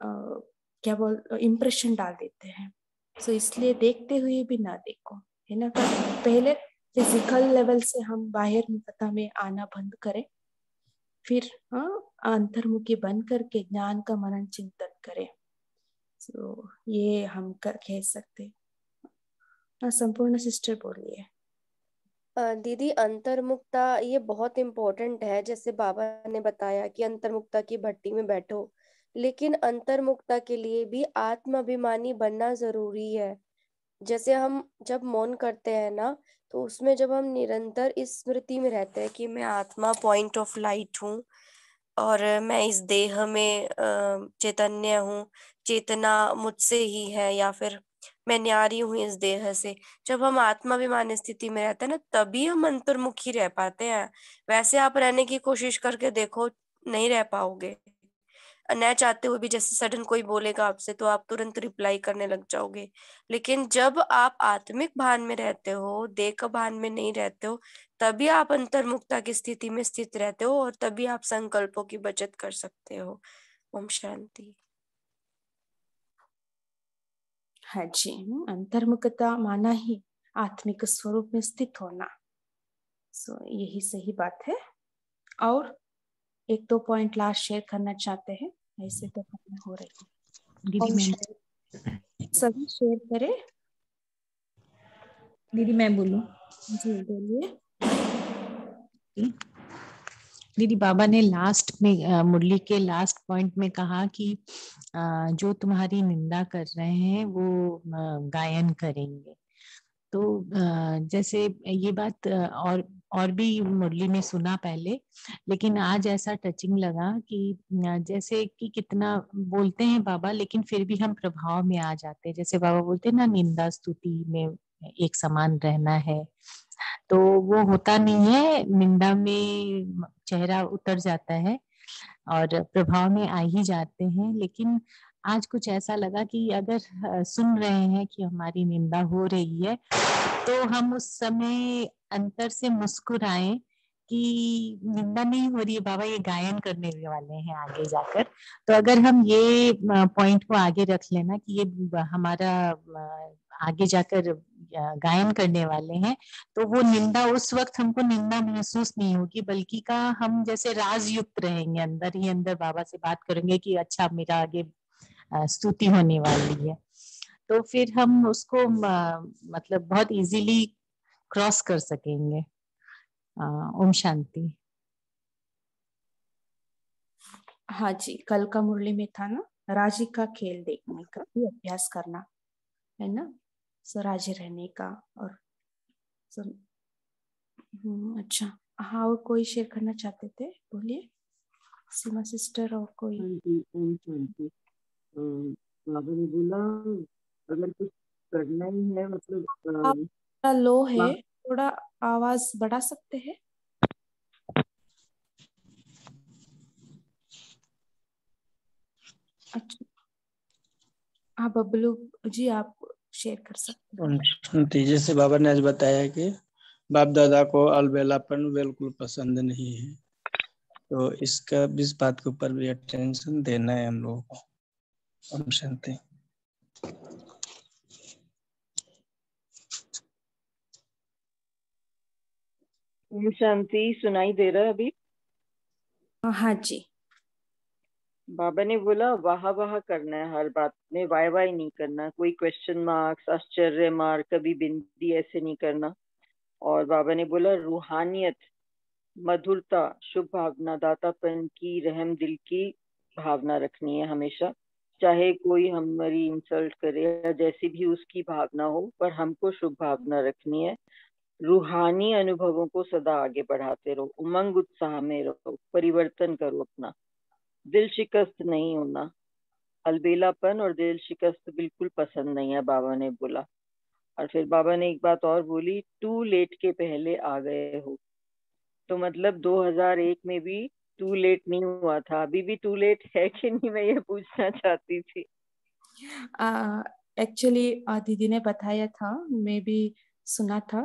क्या बोल इम्प्रेशन डाल देते हैं। सो इसलिए देखते हुए भी ना देखो, है ना। पहले फिजिकल लेवल से हम बाहर मुखता में आना बंद करें, फिर अंतर्मुखी बन करके ज्ञान का मनन चिंतन करें। तो ये हम कह सकते। संपूर्ण सिस्टर बोलिए। दीदी, अंतर्मुक्ता ये बहुत इम्पोर्टेंट है। जैसे बाबा ने बताया कि अंतर्मुक्ता की भट्टी में बैठो, लेकिन अंतर्मुक्ता के लिए भी आत्माभिमानी बनना जरूरी है। जैसे हम जब मौन करते हैं ना, तो उसमें जब हम निरंतर इस स्मृति में रहते हैं कि मैं आत्मा पॉइंट ऑफ लाइट हूँ और मैं इस देह में चैतन्य हूँ, चेतना मुझसे ही है, या फिर मैं न्यारी हूँ इस देह से। जब हम आत्माभिमानी स्थिति में रहते हैं ना, तभी हम अंतर्मुखी रह पाते हैं। वैसे आप रहने की कोशिश करके देखो, नहीं रह पाओगे। न चाहते हुए भी जैसे सडन कोई बोलेगा आपसे तो आप तुरंत रिप्लाई करने लग जाओगे। लेकिन जब आप आत्मिक भान में रहते हो, देह का भान में नहीं रहते हो, तभी आप अंतर्मुक्ता की स्थिति में स्थित रहते हो, और तभी आप संकल्पों की बचत कर सकते हो। ओम शांति। हाँ जी, अंतर्मुखता माना ही आत्मिक स्वरूप में स्थित होना। सो यही सही बात है। और एक दो पॉइंट लास्ट शेयर करना चाहते हैं, ऐसे तो खत्म हो रही है। दीदी मैं सभी शेयर करें। दीदी मैं बोलूं? जी बोलिए। दीदी बाबा ने लास्ट में मुरली के लास्ट पॉइंट में कहा कि जो तुम्हारी निंदा कर रहे हैं वो गायन करेंगे। तो जैसे ये बात और भी मुरली में सुना पहले, लेकिन आज ऐसा टचिंग लगा कि जैसे कि कितना बोलते हैं बाबा, लेकिन फिर भी हम प्रभाव में आ जाते हैं। जैसे बाबा बोलते हैं ना, निंदा स्तुति में एक समान रहना है, तो वो होता नहीं है। निंदा में चेहरा उतर जाता है और प्रभाव में आ ही जाते हैं। लेकिन आज कुछ ऐसा लगा कि अगर सुन रहे हैं कि हमारी निंदा हो रही है, तो हम उस समय अंतर से मुस्कुराएं कि निंदा नहीं हो रही है बाबा, ये गायन करने वाले हैं आगे जाकर। तो अगर हम ये पॉइंट को आगे रख लेना कि ये हमारा आगे जाकर गायन करने वाले हैं, तो वो निंदा उस वक्त हमको निंदा महसूस नहीं होगी, बल्कि का हम जैसे राज युक्त रहेंगे, अंदर ही अंदर बाबा से बात करेंगे कि अच्छा मेरा आगे स्तुति होने वाली है। तो फिर हम उसको मतलब बहुत इजीली क्रॉस कर सकेंगे। ओम शांति। हाँ जी, कल का मुरली में था ना, राजी का खेल देखने का भी अभ्यास करना, है ना। सो राजी रहने का। और अच्छा, हाँ, और कोई शेयर करना चाहते थे? बोलिए सीमा सिस्टर। और कोई? बाबा ने बोला अगर कुछ करना ही है, मतलब थोड़ा लो है, थोड़ा आवाज बढ़ा सकते हैं? अच्छा, हाँ बबलू जी, आप शेयर कर सकते हैं। जैसे बाबा ने आज बताया कि बाप दादा को अलबेलापन बिल्कुल पसंद नहीं है, तो इसका इस बात के ऊपर भी अटेंशन देना है हम लोगों को। ओम शांति। ओम शांति। सुनाई दे रहा है अभी? हाँ जी। बाबा ने बोला वाह वाह करना है हर बात में, वाई वाई नहीं करना, कोई क्वेश्चन मार्क्स, आश्चर्य मार्क, कभी बिंदी ऐसे नहीं करना। और बाबा ने बोला रूहानियत, मधुरता, शुभ भावना, दातापन की, रहम दिल की भावना रखनी है हमेशा। चाहे कोई हमारी इंसल्ट करे या जैसी भी उसकी भावना हो, पर हमको शुभ भावना रखनी है। रूहानी अनुभवों को सदा आगे बढ़ाते रहो, उमंग उत्साह में रहो, परिवर्तन करो अपना, दिल शिकस्त नहीं होना। अलबेलापन और दिल शिकस्त बिल्कुल पसंद नहीं है, बाबा ने बोला। और फिर बाबा ने एक बात और बोली, टू लेट के पहले आ गए हो। तो मतलब 2001 में भी टू लेट नहीं हुआ था, अभी भी टू लेट है कि नहीं, मैं ये पूछना चाहती थी। एक्चुअली दीदी ने बताया था, मैं भी सुना था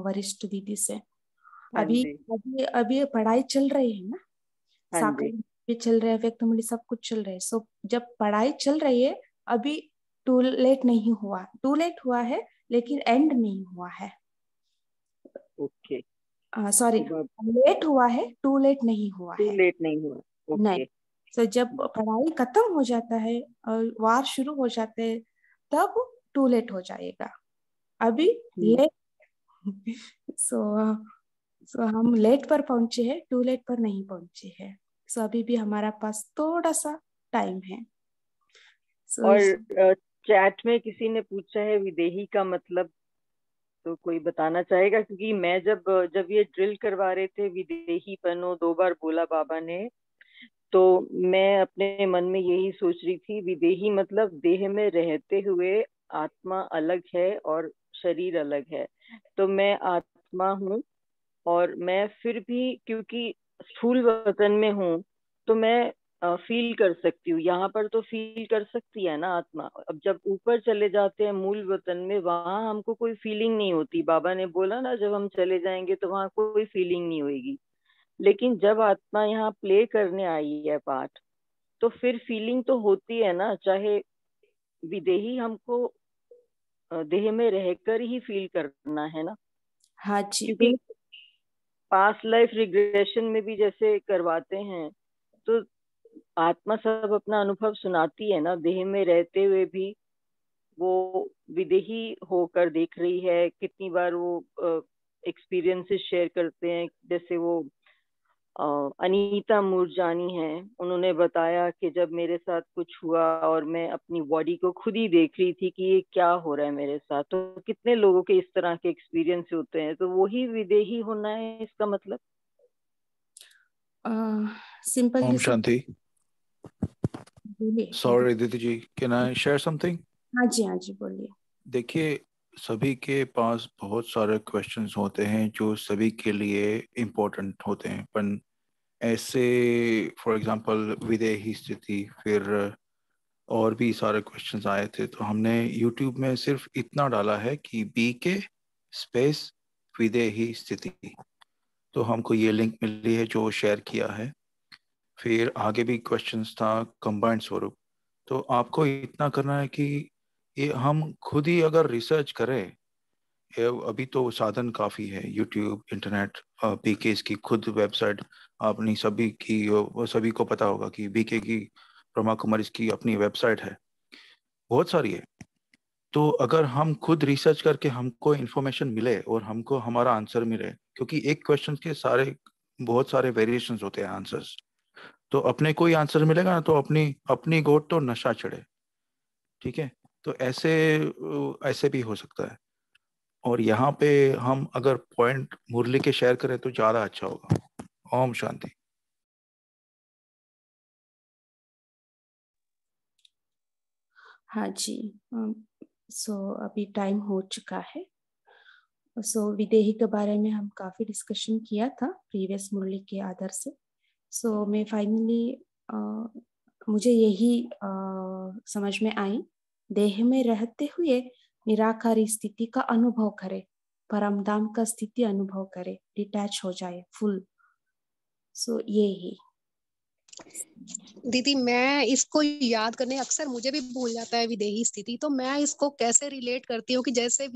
वरिष्ठ दीदी से। हाँ अभी जी, अभी अभी पढ़ाई चल रही है ना, हाँ जी, साकार भी चल रहा है, व्यक्तमुली सब कुछ चल रहा है। सो जब पढ़ाई चल रही है, अभी टू लेट नहीं हुआ, टू लेट हुआ है लेकिन एंड नहीं हुआ है। ओके। सॉरी, तो लेट हुआ है, टू लेट नहीं हुआ टू है। लेट नहीं हुआ, नहीं, ओके। तो जब पढ़ाई खत्म हो जाता है और वार शुरू हो जाते हैं, तब टू लेट हो जाएगा। अभी लेट सो सो हम लेट पर पहुंचे हैं, टू लेट पर नहीं पहुंचे हैं। सो अभी भी हमारा पास थोड़ा सा टाइम है। सो और चैट में किसी ने पूछा है विदेही का मतलब, तो कोई बताना चाहेगा? क्योंकि मैं जब ये ड्रिल करवा रहे थे, विदेही बनो 2 बार बोला बाबा ने, तो मैं अपने मन में यही सोच रही थी, विदेही मतलब देह में रहते हुए आत्मा अलग है और शरीर अलग है। तो मैं आत्मा हूँ, और मैं फिर भी क्योंकि स्थूल वतन में हूँ, तो मैं फील कर सकती हूँ। यहाँ पर तो फील कर सकती है ना आत्मा। अब जब ऊपर चले जाते हैं मूल वतन में, वहां हमको कोई फीलिंग नहीं होती। बाबा ने बोला ना, जब हम चले जाएंगे तो वहां कोई फीलिंग नहीं होगी। लेकिन जब आत्मा यहाँ प्ले करने आई है पार्ट, तो फिर फीलिंग तो होती है ना। चाहे विदेही हमको देह में रहकर ही फील करना है ना। हाँ जी, क्योंकि पास्ट लाइफ रिग्रेशन में भी जैसे करवाते हैं, तो आत्मा सब अपना अनुभव सुनाती है ना, देह में रहते हुए भी वो विदेही होकर देख रही है। कितनी बार वो एक्सपीरियंसेस शेयर करते हैं। जैसे वो अनीता मूरजानी है, उन्होंने बताया कि जब मेरे साथ कुछ हुआ और मैं अपनी बॉडी को खुद ही देख रही थी कि ये क्या हो रहा है मेरे साथ। तो कितने लोगों के इस तरह के एक्सपीरियंस होते हैं, तो वही विदेही होना है इसका मतलब। Simple Om Shanti. बोलिए। Sorry, Didi ji, can I share something? हाँ जी, हाँ जी, बोलिए। देखिए, सभी के पास बहुत सारे क्वेश्चंस होते हैं जो सभी के लिए इम्पोर्टेंट होते हैं, पर ऐसे फॉर एग्जांपल विदेही स्थिति, फिर और भी सारे क्वेश्चंस आए थे, तो हमने यूट्यूब में सिर्फ इतना डाला है कि BK स्पेस विदेही स्थिति, तो हमको ये लिंक मिली है जो शेयर किया है। फिर आगे भी क्वेश्चंस था कंबाइंड स्वरूप। तो आपको इतना करना है कि ये हम खुद ही अगर रिसर्च करें, अभी तो साधन काफ़ी है, यूट्यूब, इंटरनेट, BK की खुद वेबसाइट अपनी सभी की, वो सभी को पता होगा कि BK की, ब्रह्मा कुमारी की अपनी वेबसाइट है, बहुत सारी है। तो अगर हम खुद रिसर्च करके हमको इन्फॉर्मेशन मिले और हमको हमारा आंसर मिले, क्योंकि एक क्वेश्चन के सारे बहुत सारे वेरिएशंस होते हैं आंसर्स, तो अपने कोई आंसर मिलेगा ना तो अपनी अपनी गोट तो नशा चढ़े। ठीक है, तो ऐसे भी हो सकता है। और यहाँ पे हम अगर पॉइंट मुरली के शेयर करें तो ज़्यादा अच्छा होगा। ओम शांति। हाँ जी, सो अभी टाइम हो चुका है। सो विदेही के बारे में हम काफ़ी डिस्कशन किया था प्रीवियस मुरली के आधार से। सो मैं फाइनली मुझे यही समझ में आई, देह में रहते हुए निराकारी स्थिति का अनुभव करे, परमधाम का स्थिति अनुभव करे, डिटैच हो जाए फुल। सो ये ही दीदी, मैं इसको याद करने अक्सर मुझे भी भूल जाता है विदेही स्थिति। तो मैं इसको कैसे रिलेट करती हूँ कि जैसे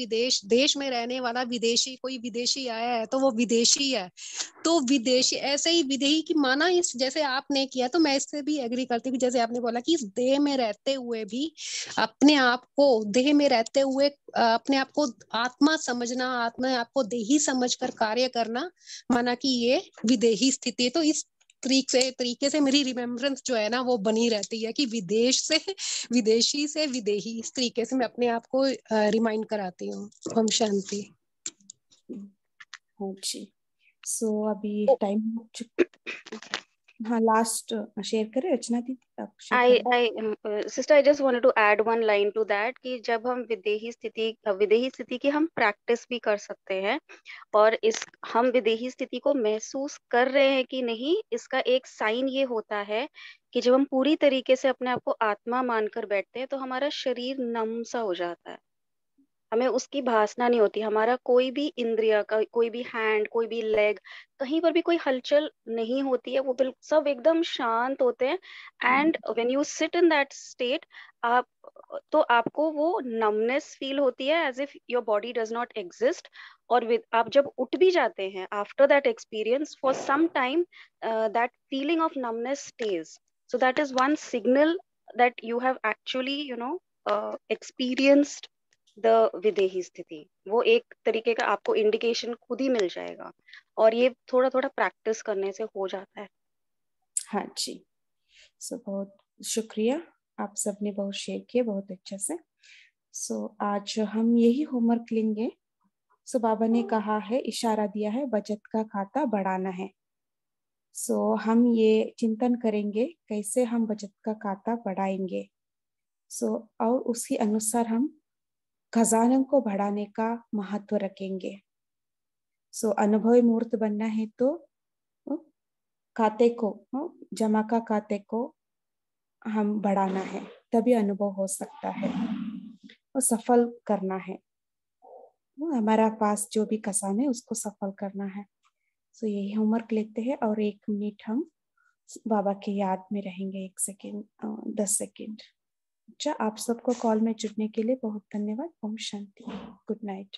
देश में रहने वाला विदेशी, कोई विदेशी आया है तो वो विदेशी है, तो विदेशी ऐसे ही विदेही की माना इस जैसे आपने किया, तो मैं इससे भी एग्री करती हूँ कि जैसे आपने बोला कि इस देह में रहते हुए भी अपने आप को, देह में रहते हुए अपने आप को आत्मा समझना, अपने आप को देही समझकर कार्य करना, माना कि ये विदेही स्थिति। तो इस तरीके से मेरी रिमेम्बरेंस जो है ना वो बनी रहती है कि विदेश से विदेशी से विदेही, इस तरीके से मैं अपने आप को रिमाइंड कराती हूँ। ओम शांति। हाँ जी। सो अभी टाइम हाँ लास्ट शेयर करें रचना दीदी आप शेयर करें। Sister I just wanted to add one line to that कि जब हम विदेही स्थिति की हम प्रैक्टिस भी कर सकते हैं, और हम विदेही स्थिति को महसूस कर रहे हैं कि नहीं, इसका एक साइन ये होता है कि जब हम पूरी तरीके से अपने आप को आत्मा मानकर बैठते हैं तो हमारा शरीर नम सा हो जाता है, हमें उसकी भासना नहीं होती, हमारा कोई भी इंद्रिय का, कोई भी हैंड, कोई भी लेग, कहीं पर भी कोई हलचल नहीं होती है, वो बिल्कुल सब एकदम शांत होते हैं। And when you sit in that state, आप तो आपको वो नमनेस फील होती है, as if your body does not exist. और आप जब उठ भी जाते हैं after that experience for some time, that feeling of numbness stage. So that is one signal that you have actually experienced the विदेही स्थिति। वो एक तरीके का आपको इंडिकेशन खुद ही मिल जाएगा, और ये थोड़ा थोड़ा प्रैक्टिस करने से हो जाता है। हाँ जी। सो बहुत शुक्रिया, आप सबने बहुत शेयर किए बहुत अच्छे से। सो आज हम यही होमवर्क लेंगे। सो बाबा ने कहा है, इशारा दिया है, बचत का खाता बढ़ाना है। सो हम ये चिंतन करेंगे कैसे हम बचत का खाता बढ़ाएंगे। सो और उसके अनुसार हम खजानों को बढ़ाने का महत्व रखेंगे। सो अनुभवी मूर्त बनना है तो खाते को, जमा का खाते को हम बढ़ाना है, तभी अनुभव हो सकता है, और सफल करना है। हमारा पास जो भी खजाना है उसको सफल करना है। सो यही होमवर्क लेते हैं, और 1 मिनट हम बाबा की याद में रहेंगे, 1 सेकेंड 10 सेकेंड। अच्छा, आप सबको कॉल में जुड़ने के लिए बहुत धन्यवाद। Om Shanti, good night.